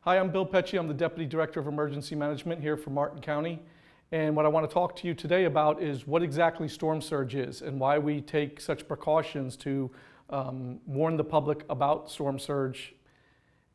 Hi, I'm Bill Pecci. I'm the Deputy Director of Emergency Management here for Martin County. And what I want to talk to you today about is what exactly storm surge is and why we take such precautions to warn the public about storm surge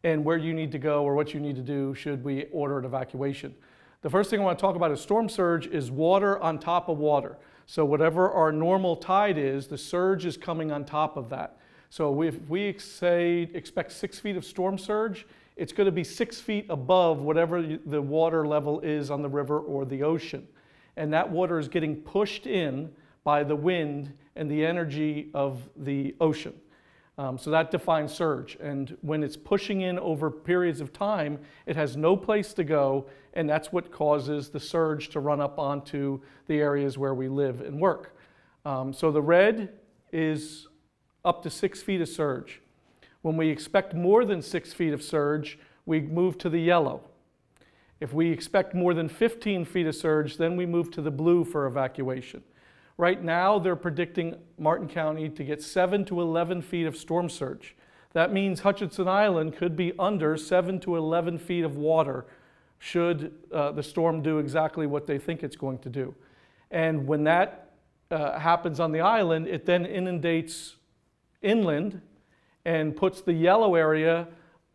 and where you need to go or what you need to do should we order an evacuation. The first thing I want to talk about is storm surge is water on top of water. So whatever our normal tide is, the surge is coming on top of that. So if we expect 6 feet of storm surge, it's going to be 6 feet above whatever the water level is on the river or the ocean. And that water is getting pushed in by the wind and the energy of the ocean. So that defines surge. And when it's pushing in over periods of time, it has no place to go, and that's what causes the surge to run up onto the areas where we live and work. So the red is up to 6 feet of surge. When we expect more than 6 feet of surge, we move to the yellow. If we expect more than 15 feet of surge, then we move to the blue for evacuation. Right now, they're predicting Martin County to get 7 to 11 feet of storm surge. That means Hutchinson Island could be under 7 to 11 feet of water should the storm do exactly what they think it's going to do. And when that happens on the island, it then inundates inland and puts the yellow area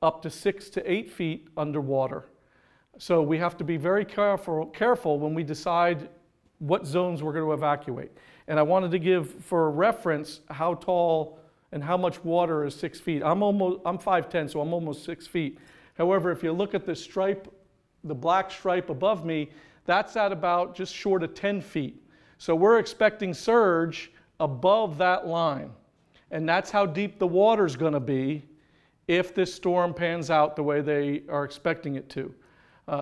up to 6 to 8 feet underwater. So we have to be very careful when we decide what zones we're going to evacuate. And I wanted to give, for reference, how tall and how much water is 6 feet. I'm 5'10", so I'm almost 6 feet. However, if you look at the stripe, the black stripe above me, that's at about just short of 10 feet. So we're expecting surge above that line. And that's how deep the water's going to be if this storm pans out the way they are expecting it to.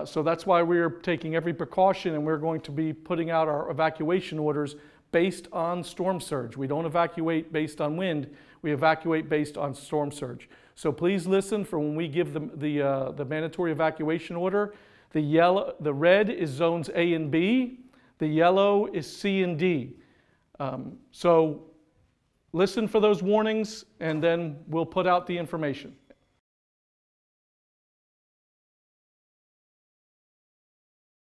So that's why we're taking every precaution, and we're going to be putting out our evacuation orders based on storm surge. We don't evacuate based on wind, we evacuate based on storm surge. So please listen for when we give the mandatory evacuation order. The red is zones A and B, the yellow is C and D. So listen for those warnings, and then we'll put out the information.